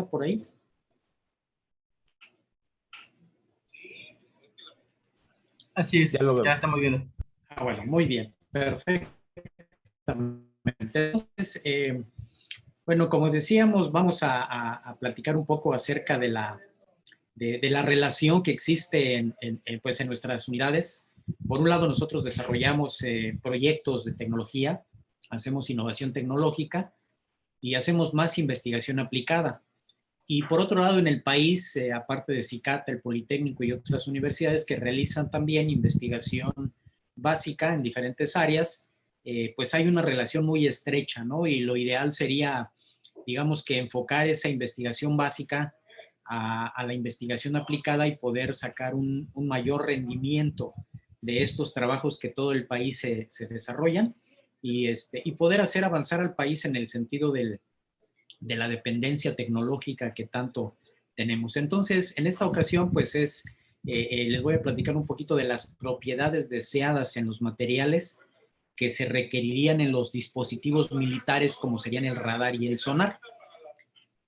por ahí. Así es, Ya estamos viendo. Bueno, muy bien, perfecto. Entonces, bueno, como decíamos, vamos a platicar un poco acerca de la relación que existe pues en nuestras unidades. Por un lado, nosotros desarrollamos proyectos de tecnología, hacemos innovación tecnológica y hacemos más investigación aplicada. Y por otro lado, en el país, aparte de CICATA, el Politécnico y otras universidades que realizan también investigación básica en diferentes áreas, pues hay una relación muy estrecha, ¿no? Y lo ideal sería, digamos, que enfocar esa investigación básica a la investigación aplicada y poder sacar un mayor rendimiento de estos trabajos que todo el país se desarrollan y poder hacer avanzar al país en el sentido de la dependencia tecnológica que tanto tenemos. Entonces, en esta ocasión, pues les voy a platicar un poquito de las propiedades deseadas en los materiales que se requerirían en los dispositivos militares, como serían el radar y el sonar.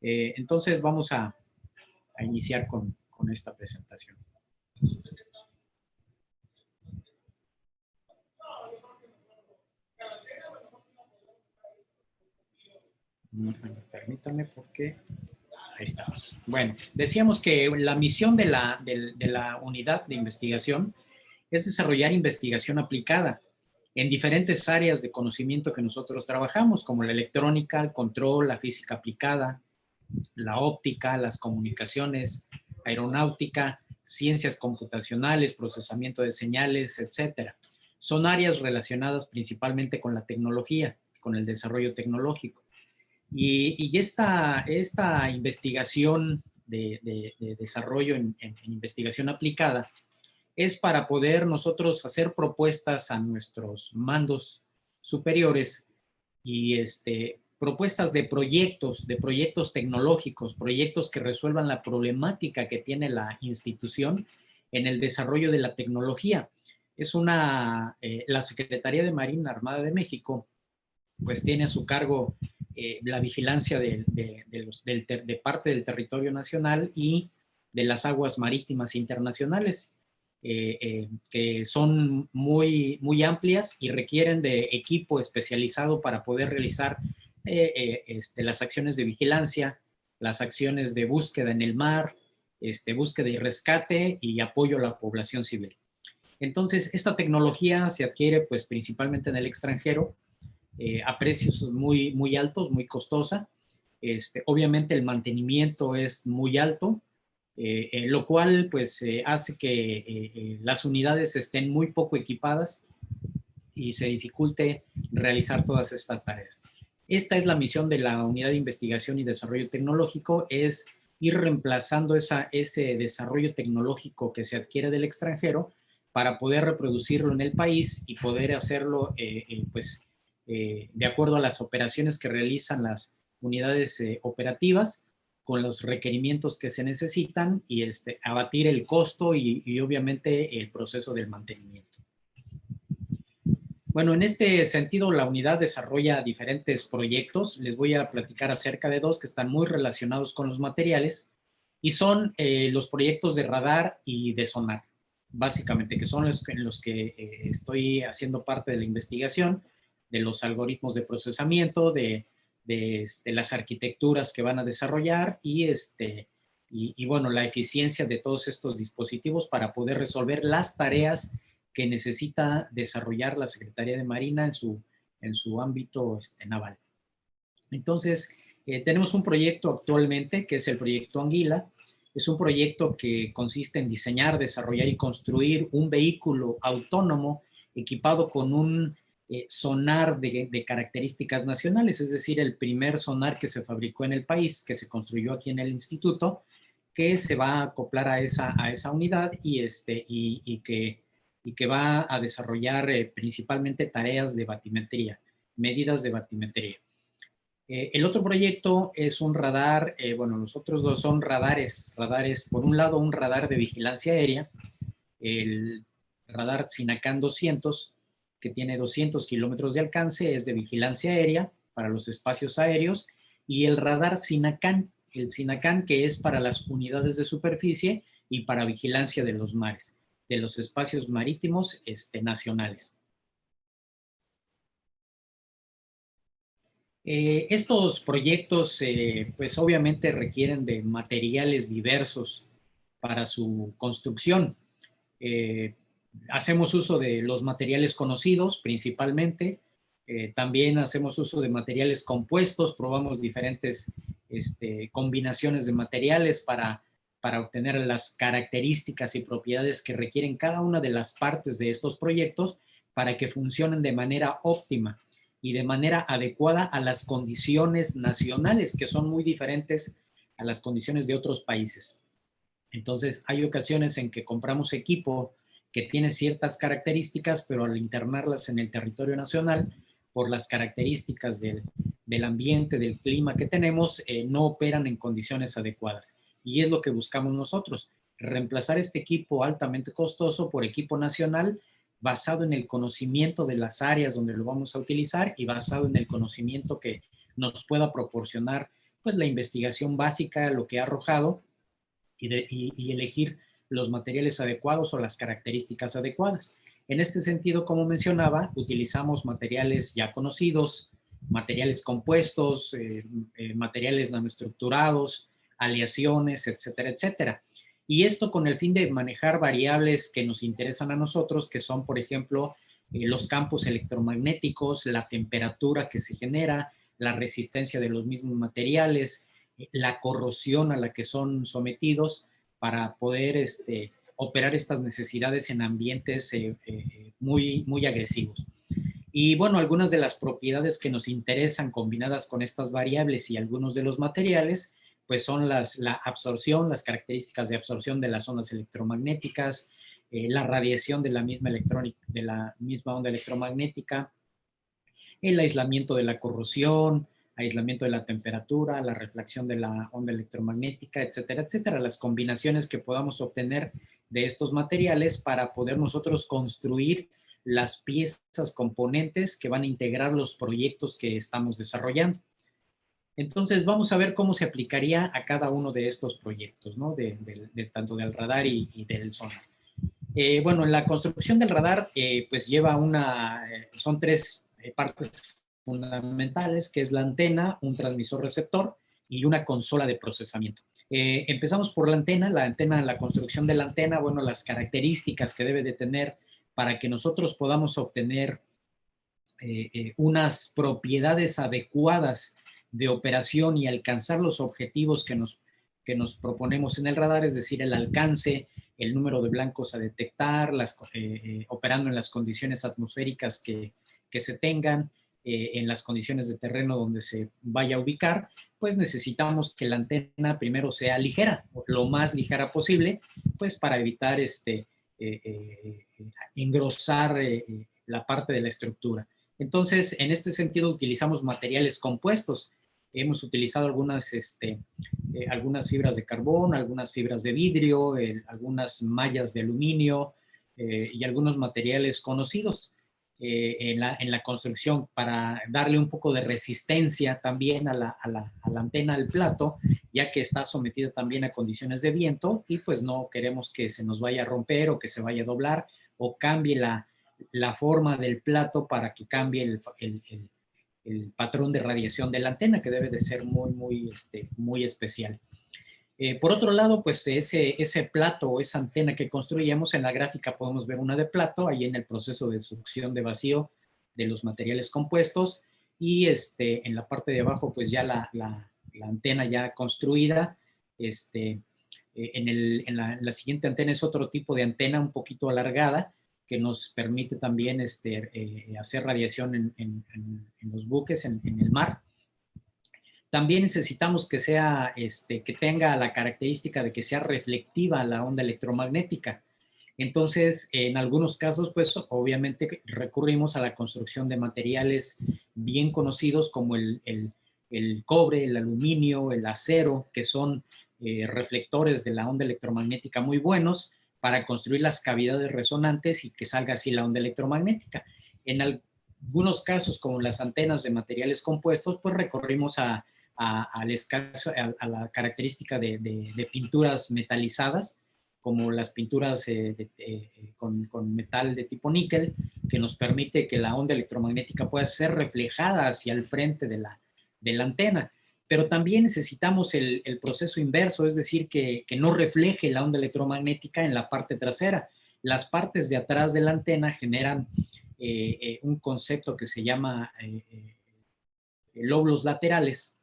Entonces, vamos a iniciar con esta presentación. Permítanme porque ahí estamos. Bueno, decíamos que la misión de la unidad de investigación es desarrollar investigación aplicada en diferentes áreas de conocimiento que nosotros trabajamos, como la electrónica, el control, la física aplicada, la óptica, las comunicaciones, aeronáutica, ciencias computacionales, procesamiento de señales, etcétera. Son áreas relacionadas principalmente con la tecnología, con el desarrollo tecnológico. Y esta investigación de desarrollo en investigación aplicada es para poder nosotros hacer propuestas a nuestros mandos superiores y propuestas de proyectos tecnológicos, proyectos que resuelvan la problemática que tiene la institución en el desarrollo de la tecnología. La Secretaría de Marina Armada de México pues tiene a su cargo la vigilancia de parte del territorio nacional y de las aguas marítimas internacionales, que son muy, muy amplias y requieren de equipo especializado para poder realizar las acciones de vigilancia, las acciones de búsqueda en el mar, búsqueda y rescate y apoyo a la población civil. Entonces, esta tecnología se adquiere pues principalmente en el extranjero, a precios muy, muy altos, muy costosa. Obviamente el mantenimiento es muy alto, lo cual pues hace que las unidades estén muy poco equipadas y se dificulte realizar todas estas tareas. Esta es la misión de la Unidad de Investigación y Desarrollo Tecnológico, es ir reemplazando ese desarrollo tecnológico que se adquiere del extranjero para poder reproducirlo en el país y poder hacerlo de acuerdo a las operaciones que realizan las unidades operativas, con los requerimientos que se necesitan y abatir el costo y obviamente el proceso del mantenimiento. Bueno, en este sentido, la unidad desarrolla diferentes proyectos. Les voy a platicar acerca de dos que están muy relacionados con los materiales y son los proyectos de radar y de sonar, básicamente, que son los que estoy haciendo parte de la investigación, de los algoritmos de procesamiento, de las arquitecturas que van a desarrollar y bueno, la eficiencia de todos estos dispositivos para poder resolver las tareas que necesita desarrollar la Secretaría de Marina en su ámbito naval. Entonces, tenemos un proyecto actualmente que es el proyecto Anguila. Es un proyecto que consiste en diseñar, desarrollar y construir un vehículo autónomo equipado con un sonar de características nacionales, es decir, el primer sonar que se fabricó en el país, que se construyó aquí en el instituto, que se va a acoplar a esa unidad y que va a desarrollar principalmente tareas de batimetría, medidas de batimetría. El otro proyecto es un radar, bueno, los otros dos son radares, por un lado un radar de vigilancia aérea, el radar Sinacan 200, que tiene 200 kilómetros de alcance, es de vigilancia aérea para los espacios aéreos, y el radar Sinacan, el SINACAN, que es para las unidades de superficie y para vigilancia de los mares, de los espacios marítimos nacionales. Estos proyectos, pues obviamente requieren de materiales diversos para su construcción. Hacemos uso de los materiales conocidos principalmente, también hacemos uso de materiales compuestos, probamos diferentes combinaciones de materiales para obtener las características y propiedades que requieren cada una de las partes de estos proyectos para que funcionen de manera óptima y de manera adecuada a las condiciones nacionales, que son muy diferentes a las condiciones de otros países. Entonces, hay ocasiones en que compramos equipo que tiene ciertas características, pero al internarlas en el territorio nacional, por las características del ambiente, del clima que tenemos, no operan en condiciones adecuadas. Y es lo que buscamos nosotros, reemplazar este equipo altamente costoso por equipo nacional basado en el conocimiento de las áreas donde lo vamos a utilizar y basado en el conocimiento que nos pueda proporcionar pues la investigación básica, lo que ha arrojado, y elegir los materiales adecuados o las características adecuadas. En este sentido, como mencionaba, utilizamos materiales ya conocidos, materiales compuestos, materiales nanoestructurados, aleaciones, etcétera, etcétera. Y esto con el fin de manejar variables que nos interesan a nosotros, que son, por ejemplo, los campos electromagnéticos, la temperatura que se genera, la resistencia de los mismos materiales, la corrosión a la que son sometidos para poder operar estas necesidades en ambientes muy, muy agresivos. Y bueno, algunas de las propiedades que nos interesan combinadas con estas variables y algunos de los materiales, pues son la absorción, las características de absorción de las ondas electromagnéticas, la radiación de la misma onda electromagnética, el aislamiento de la corrosión, aislamiento de la temperatura, la reflexión de la onda electromagnética, etcétera, etcétera. Las combinaciones que podamos obtener de estos materiales para poder nosotros construir las piezas componentes que van a integrar los proyectos que estamos desarrollando. Entonces, vamos a ver cómo se aplicaría a cada uno de estos proyectos, ¿no? Tanto del radar y del sonar. Bueno, en la construcción del radar, pues lleva son tres partes fundamentales, que es la antena, un transmisor receptor y una consola de procesamiento. Empezamos por la antena, la construcción de la antena, bueno, las características que debe de tener para que nosotros podamos obtener unas propiedades adecuadas de operación y alcanzar los objetivos que nos proponemos en el radar, es decir, el alcance, el número de blancos a detectar, operando en las condiciones atmosféricas que se tengan, en las condiciones de terreno donde se vaya a ubicar, pues necesitamos que la antena primero sea ligera, lo más ligera posible, pues para evitar engrosar la parte de la estructura. Entonces, en este sentido, utilizamos materiales compuestos. Hemos utilizado algunas fibras de carbón, algunas fibras de vidrio, algunas mallas de aluminio y algunos materiales conocidos en la construcción para darle un poco de resistencia también a la antena del plato, ya que está sometida también a condiciones de viento y pues no queremos que se nos vaya a romper o que se vaya a doblar o cambie la forma del plato para que cambie el patrón de radiación de la antena, que debe de ser muy, muy, muy especial. Por otro lado, pues ese plato o esa antena que construíamos, en la gráfica podemos ver una de plato, ahí en el proceso de succión de vacío de los materiales compuestos, y en la parte de abajo, pues ya la antena ya construida. En la siguiente antena es otro tipo de antena un poquito alargada, que nos permite también hacer radiación en los buques, en el mar. También necesitamos que que tenga la característica de que sea reflectiva la onda electromagnética. Entonces, en algunos casos, pues obviamente recurrimos a la construcción de materiales bien conocidos como el cobre, el aluminio, el acero, que son reflectores de la onda electromagnética muy buenos para construir las cavidades resonantes y que salga así la onda electromagnética. En algunos casos, como las antenas de materiales compuestos, pues recurrimos a al escaso, a la característica de pinturas metalizadas, como las pinturas con metal de tipo níquel, que nos permite que la onda electromagnética pueda ser reflejada hacia el frente de la antena. Pero también necesitamos el proceso inverso, es decir, que no refleje la onda electromagnética en la parte trasera. Las partes de atrás de la antena generan un concepto que se llama lóbulos laterales,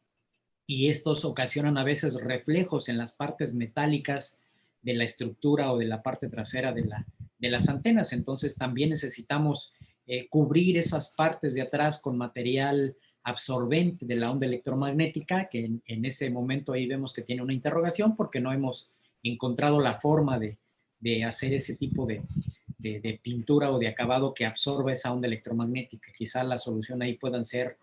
y estos ocasionan a veces reflejos en las partes metálicas de la estructura o de la parte trasera de las antenas. Entonces también necesitamos cubrir esas partes de atrás con material absorbente de la onda electromagnética, que en ese momento ahí vemos que tiene una interrogación porque no hemos encontrado la forma de hacer ese tipo de pintura o de acabado que absorba esa onda electromagnética. Quizá la solución ahí puedan ser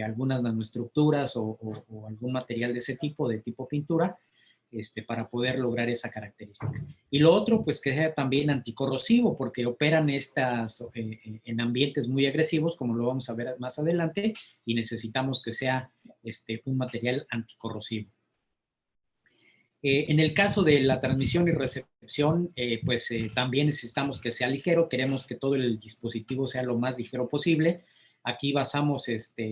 algunas nanoestructuras o algún material de ese tipo, de tipo pintura, para poder lograr esa característica. Y lo otro, pues que sea también anticorrosivo, porque operan en ambientes muy agresivos, como lo vamos a ver más adelante, y necesitamos que sea un material anticorrosivo. En el caso de la transmisión y recepción, también necesitamos que sea ligero, queremos que todo el dispositivo sea lo más ligero posible. Aquí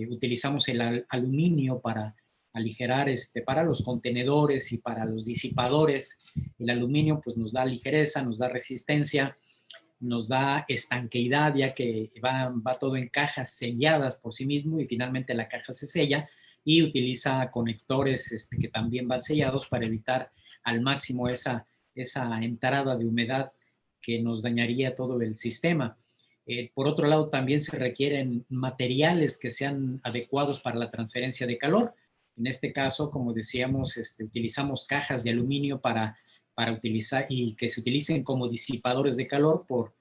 utilizamos el aluminio para aligerar, para los contenedores y para los disipadores. El aluminio pues nos da ligereza, nos da resistencia, nos da estanqueidad, ya que va todo en cajas selladas por sí mismo y finalmente la caja se sella y utiliza conectores que también van sellados para evitar al máximo esa entrada de humedad que nos dañaría todo el sistema. Por otro lado, también se requieren materiales que sean adecuados para la transferencia de calor. En este caso, como decíamos, utilizamos cajas de aluminio para utilizar y que se utilicen como disipadores de calor por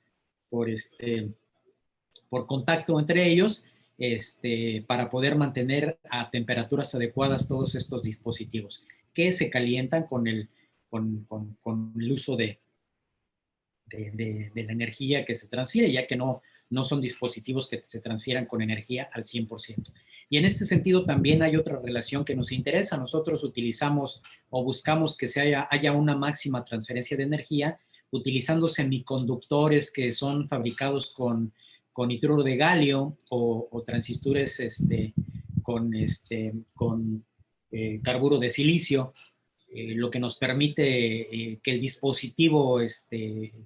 contacto entre ellos, para poder mantener a temperaturas adecuadas todos estos dispositivos que se calientan con el uso de la energía que se transfiere, ya que no son dispositivos que se transfieran con energía al 100%. Y en este sentido también hay otra relación que nos interesa. Nosotros utilizamos o buscamos que haya una máxima transferencia de energía utilizando semiconductores que son fabricados con nitruro de galio o transistores con carburo de silicio, lo que nos permite que el dispositivo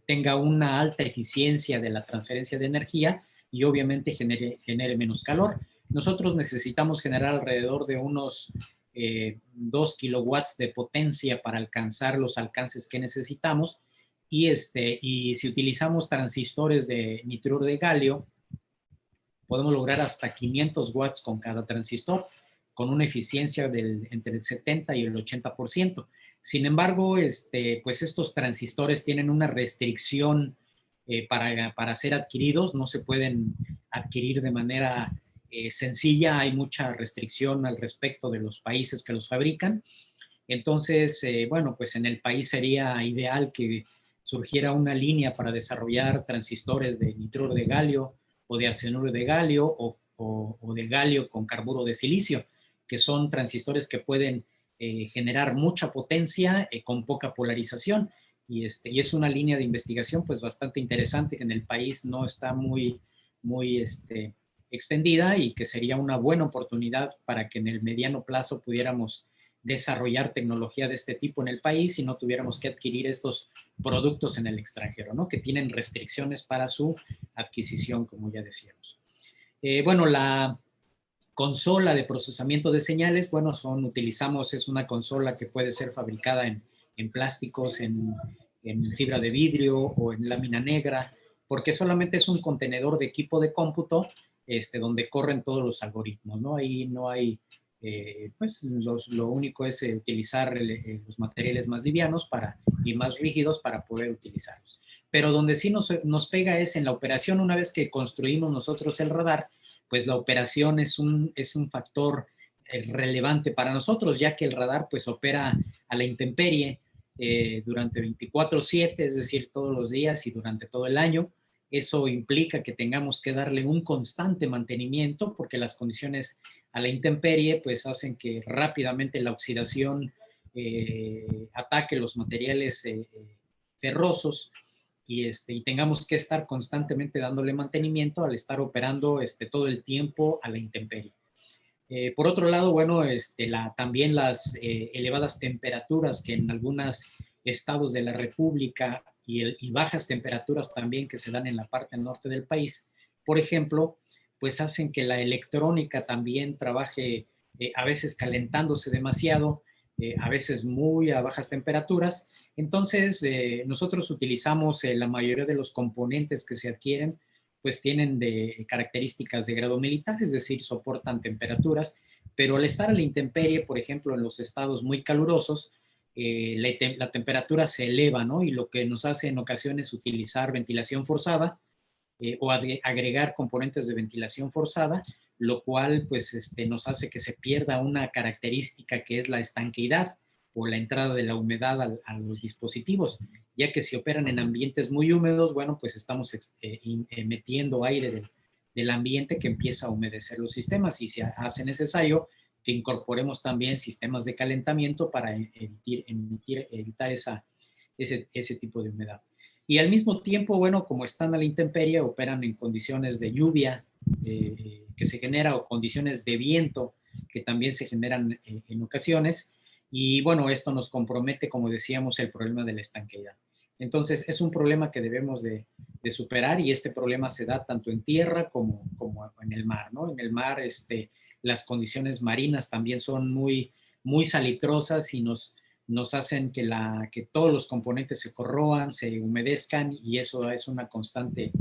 tenga una alta eficiencia de la transferencia de energía y obviamente genere menos calor. Nosotros necesitamos generar alrededor de unos 2 kilowatts de potencia para alcanzar los alcances que necesitamos, y si utilizamos transistores de nitruro de galio, podemos lograr hasta 500 watts con cada transistor, con una eficiencia entre el 70 y el 80%. Sin embargo, pues estos transistores tienen una restricción para ser adquiridos, no se pueden adquirir de manera sencilla, hay mucha restricción al respecto de los países que los fabrican. Entonces, bueno, pues en el país sería ideal que surgiera una línea para desarrollar transistores de nitruro de galio o de arsenuro de galio o de galio con carburo de silicio, que son transistores que pueden generar mucha potencia con poca polarización. Y es una línea de investigación pues bastante interesante que en el país no está muy extendida y que sería una buena oportunidad para que en el mediano plazo pudiéramos desarrollar tecnología de este tipo en el país y no tuviéramos que adquirir estos productos en el extranjero, ¿no? Que tienen restricciones para su adquisición, como ya decíamos. Bueno, la consola de procesamiento de señales, bueno, es una consola que puede ser fabricada en plásticos, en fibra de vidrio o en lámina negra, porque solamente es un contenedor de equipo de cómputo donde corren todos los algoritmos, ¿no? Ahí no hay, pues lo único es utilizar los materiales más livianos y más rígidos para poder utilizarlos. Pero donde sí nos pega es en la operación. Una vez que construimos nosotros el radar, pues la operación es un factor relevante para nosotros, ya que el radar pues opera a la intemperie durante 24/7, es decir, todos los días y durante todo el año. Eso implica que tengamos que darle un constante mantenimiento porque las condiciones a la intemperie pues hacen que rápidamente la oxidación ataque los materiales ferrosos y tengamos que estar constantemente dándole mantenimiento al estar operando todo el tiempo a la intemperie. Por otro lado, bueno, también las elevadas temperaturas que en algunos estados de la República y bajas temperaturas también que se dan en la parte norte del país, por ejemplo, pues hacen que la electrónica también trabaje a veces calentándose demasiado, a veces muy a bajas temperaturas. Entonces, nosotros utilizamos la mayoría de los componentes que se adquieren pues tienen de características de grado militar, es decir, soportan temperaturas, pero al estar a la intemperie, por ejemplo, en los estados muy calurosos, la temperatura se eleva, ¿no? Y lo que nos hace en ocasiones utilizar ventilación forzada o agregar componentes de ventilación forzada, lo cual pues nos hace que se pierda una característica que es la estanqueidad o la entrada de la humedad a los dispositivos, ya que si operan en ambientes muy húmedos, bueno, pues estamos metiendo aire del ambiente que empieza a humedecer los sistemas y se hace necesario que incorporemos también sistemas de calentamiento para evitar ese tipo de humedad. Y al mismo tiempo, bueno, como están a la intemperie, operan en condiciones de lluvia que se genera o condiciones de viento que también se generan en ocasiones. Y bueno, esto nos compromete, como decíamos, el problema de la estanqueidad. Entonces, es un problema que debemos de superar y este problema se da tanto en tierra como en el mar, ¿no? En el mar, las condiciones marinas también son muy salitrosas y nos hacen que todos los componentes se corroan, se humedezcan y eso es una constante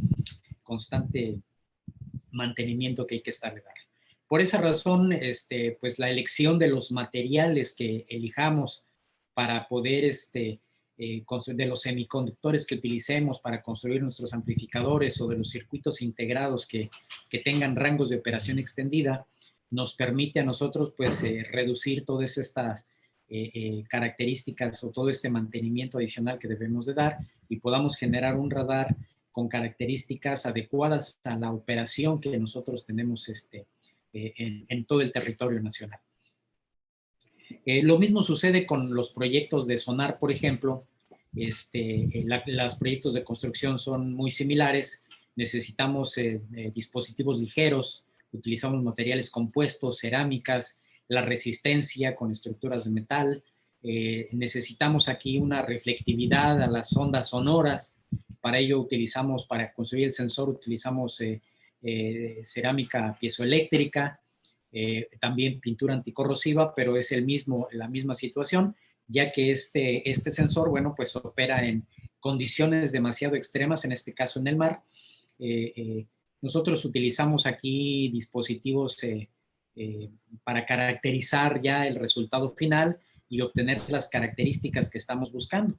mantenimiento que hay que estarle dando. Por esa razón, pues la elección de los materiales que elijamos para poder, de los semiconductores que utilicemos para construir nuestros amplificadores o de los circuitos integrados que tengan rangos de operación extendida, nos permite a nosotros, pues, reducir todas estas características o todo este mantenimiento adicional que debemos de dar y podamos generar un radar con características adecuadas a la operación que nosotros tenemos en todo el territorio nacional. Lo mismo sucede con los proyectos de sonar, por ejemplo. Los proyectos de construcción son muy similares. Necesitamos dispositivos ligeros, utilizamos materiales compuestos, cerámicas, la resistencia con estructuras de metal. Necesitamos aquí una reflectividad a las ondas sonoras. Para ello para construir el sensor, utilizamos cerámica piezoeléctrica, también pintura anticorrosiva, pero es la misma situación, ya que este sensor, bueno, pues opera en condiciones demasiado extremas, en este caso en el mar. Nosotros utilizamos aquí dispositivos para caracterizar ya el resultado final y obtener las características que estamos buscando.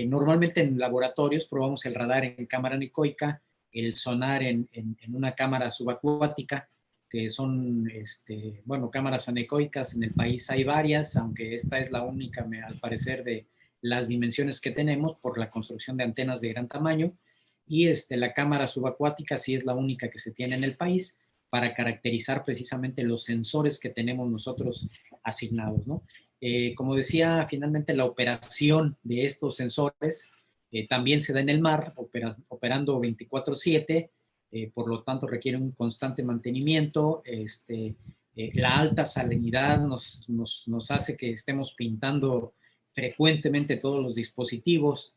Normalmente en laboratorios probamos el radar en cámara anecoica, el sonar en una cámara subacuática, que son, cámaras anecoicas. En el país hay varias, aunque esta es la única, al parecer, de las dimensiones que tenemos por la construcción de antenas de gran tamaño. Y la cámara subacuática sí es la única que se tiene en el país para caracterizar precisamente los sensores que tenemos nosotros asignados, ¿no? Como decía, finalmente la operación de estos sensores también se da en el mar, operando 24/7, por lo tanto requiere un constante mantenimiento. La alta salinidad nos hace que estemos pintando frecuentemente todos los dispositivos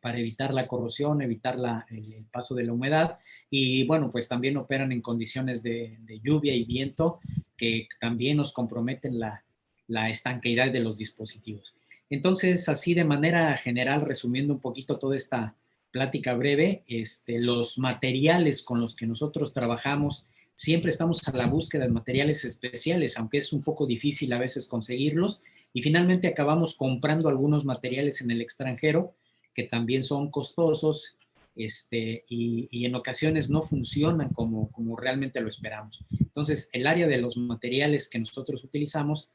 para evitar la corrosión, evitar el paso de la humedad. Y bueno, pues también operan en condiciones de lluvia y viento que también nos comprometen la estanqueidad de los dispositivos. Entonces, así de manera general, resumiendo un poquito toda esta plática breve, los materiales con los que nosotros trabajamos, siempre estamos a la búsqueda de materiales especiales, aunque es un poco difícil a veces conseguirlos, y finalmente acabamos comprando algunos materiales en el extranjero que también son costosos y en ocasiones no funcionan como realmente lo esperamos. Entonces, el área de los materiales que nosotros utilizamos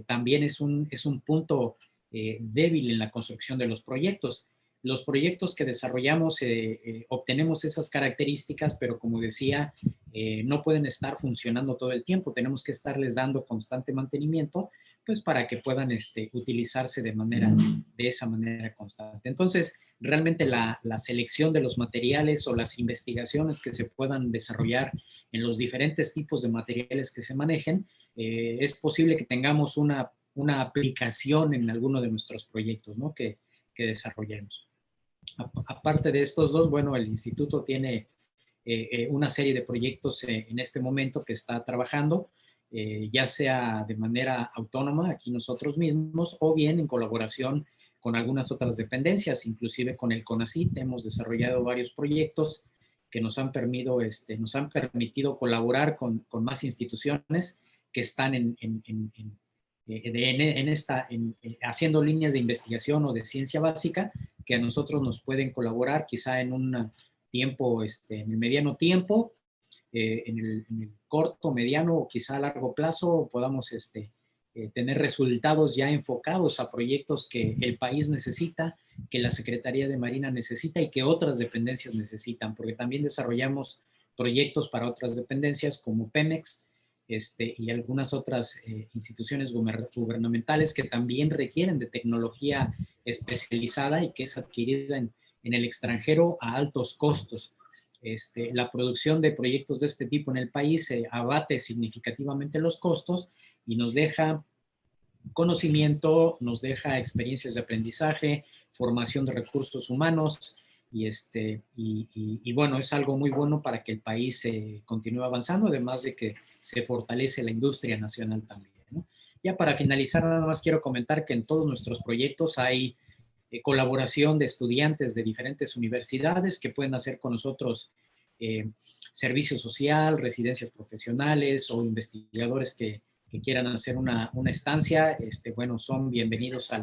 también es un punto débil en la construcción de los proyectos. los proyectos que desarrollamos obtenemos esas características, pero como decía, no pueden estar funcionando todo el tiempo. Tenemos que estarles dando constante mantenimiento, pues para que puedan utilizarse de esa manera constante. Entonces, realmente la selección de los materiales o las investigaciones que se puedan desarrollar en los diferentes tipos de materiales que se manejen, es posible que tengamos una aplicación en alguno de nuestros proyectos, ¿no? que desarrollemos. Aparte de estos dos, bueno, el instituto tiene una serie de proyectos en este momento que está trabajando, ya sea de manera autónoma aquí nosotros mismos o bien en colaboración con algunas otras dependencias, inclusive con el CONACYT hemos desarrollado varios proyectos que nos han permitido colaborar con más instituciones que están haciendo líneas de investigación o de ciencia básica que a nosotros nos pueden colaborar quizá en un tiempo, en el mediano tiempo, en el corto, mediano o quizá a largo plazo podamos tener resultados ya enfocados a proyectos que el país necesita, que la Secretaría de Marina necesita y que otras dependencias necesitan, porque también desarrollamos proyectos para otras dependencias como Pemex y algunas otras instituciones gubernamentales que también requieren de tecnología especializada y que es adquirida en el extranjero a altos costos. La producción de proyectos de este tipo en el país abate significativamente los costos y nos deja conocimiento, nos deja experiencias de aprendizaje, formación de recursos humanos y bueno, es algo muy bueno para que el país continúe avanzando, además de que se fortalece la industria nacional también, ¿no? Ya para finalizar, nada más quiero comentar que en todos nuestros proyectos hay colaboración de estudiantes de diferentes universidades que pueden hacer con nosotros servicio social, residencias profesionales o investigadores que quieran hacer una estancia, bueno, son bienvenidos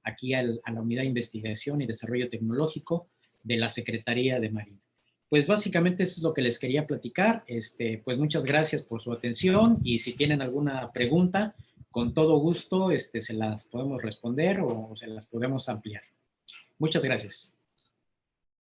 aquí a la Unidad de Investigación y Desarrollo Tecnológico de la Secretaría de Marina. Pues básicamente eso es lo que les quería platicar. Pues muchas gracias por su atención y si tienen alguna pregunta, con todo gusto se las podemos responder o se las podemos ampliar. Muchas gracias.